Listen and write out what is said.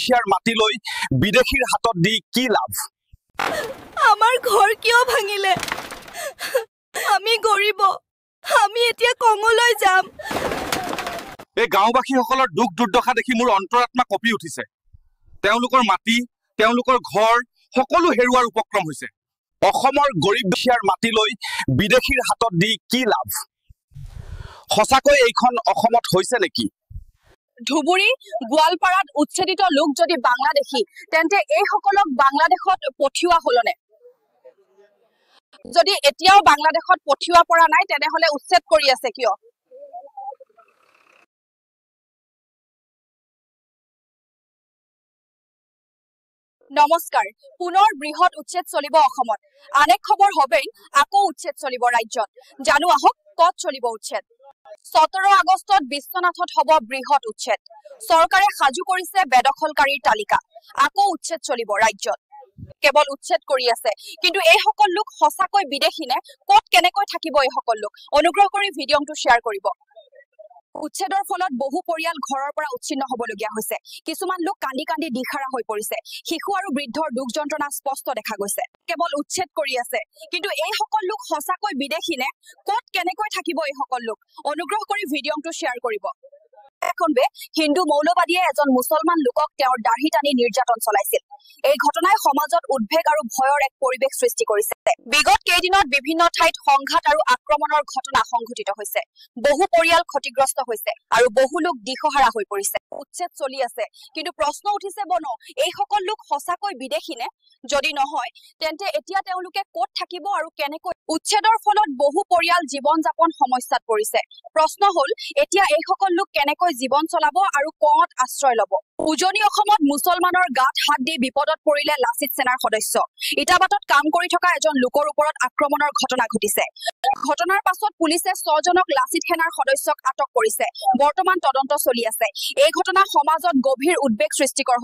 Share মাটি লৈ বিদেশীৰ হাতত দি কি লাভ? আমাৰ ঘৰ কিয় ভাঙিলে? আমি গৰিব, আমি এতিয়া কঙলৈ যাম। এই গাঁওবাসীসকলৰ দুখ দুৰ্দশা দেখি মোৰ অন্তৰাত্মা কঁপি উঠিছে। তেওঁলোকৰ মাটি, তেওঁলোকৰ ঘৰ সকলো হেৰুৱাৰ উপক্ৰম হৈছে। অসমৰ গৰীব দুখীয়াৰ মাটি লৈ বিদেশীৰ হাতত দি কি লাভ? সঁচাকৈ এইখন অসমত হৈছে নেকি? ধুবুৰী, গোৱালপাৰাত উচ্ছেদিত লোক যদি বাংলাদেশী, তেন্তে এইসকলক বাংলাদেশত পঠিওৱা হলনে? যদি এতিয়াও বাংলাদেশত পঠিওৱা পৰা নাই, তেনেহলে উচ্ছেদ কৰি আছে কিয়? নমস্কাৰ, পুনৰ বৃহৎ উচ্ছেদ চলিব অসমত। আন এক খবৰ হবেই আকৌ উচ্ছেদ চলিব ৰাজ্যত। জানো আহক কত চলিব উচ্ছেদ। 17 আগষ্টত বিশ্বনাথত হব বৃহৎ উচ্ছেদ। চৰকাৰে সাজু কৰিছে বেদখলকাৰীৰ তালিকা। আকৌ উচ্ছেদ চলিব ৰাজ্যত। কেৱল উচ্ছেদ কৰি আছে, কিন্তু এইসকল লোক সঁচাকৈ বিদেশী নে? কত কেনেকৈ থাকিব এইসকল লোক? অনুগ্ৰহ কৰি ভিডিঅ'টো শ্বেয়াৰ কৰিব। উচ্ছেদৰ ফলত বহু পৰিয়াল ঘৰৰ পৰা উচ্ছিন্ন হবলগীয়া হৈছে। কিছুমান লোক কান্দি কান্দি দিশাৰা হৈ পৰিছে। শিশু আৰু বৃদ্ধৰ দুখ যন্ত্ৰণা স্পষ্ট দেখা গৈছে। কেৱল উচ্ছেদ কৰি আছে, কিন্তু এইসকল লোক সঁচাকৈ বিদেশী নে? কত কেনেকৈ থাকিব এইসকল লোক? অনুগ্ৰহ কৰি ভিডিঅ'টো শ্বেয়াৰ কৰিব। এখনবে হিন্দু মৌলবাদীয়ে এজন মুছলমান লোকক তেওঁৰ দাঢ়ি টানি নিৰ্যাতন চলাইছিল। এই ঘটনাই সমাজত উদ্বেগ আৰু ভয়ৰ এক পৰিৱেশ সৃষ্টি কৰিছে। বিগত কেইদিনত বিভিন্ন ঠাইত সংঘাত আৰু আক্ৰমণৰ ঘটনা সংঘটিত হৈছে। বহু পৰিয়াল ক্ষতিগ্ৰস্ত হৈছে আৰু বহু লোক দিশহাৰা হৈ পৰিছে। উচ্ছেদ চলি আছে, কিন্তু প্ৰশ্ন উঠিছে বনো এইসকল লোক সঁচাকৈ বিদেশী নে? যদি নহয়, তেন্তে এতিয়া তেওঁলোকে কত থাকিব আৰু কেনেকৈ? উচ্ছেদৰ ফলত বহু পৰিয়াল জীৱন যাপন সমস্যাত পৰিছে। প্ৰশ্ন হল, এতিয়া এইসকল লোক কেনেকৈ জীৱন চলাব আৰু কত আশ্ৰয় লব? উজনি অসমত মুছলমানৰ গাত হাত দি বিপদত পৰিলে লাচিত সেনাৰ সদস্য। ইটাবাটত কাম কৰি থকা এজন লোকৰ ওপৰত আক্ৰমণৰ ঘটনা ঘটিছে। ঘটনাৰ পাছত পুলিচে 6 জনক লাচিত সেনাৰ সদস্যক আটক কৰিছে। বৰ্তমান তদন্ত চলি আছে। এই ঘটনা সমাজত গভীৰ উদ্বেগ সৃষ্টিকৰ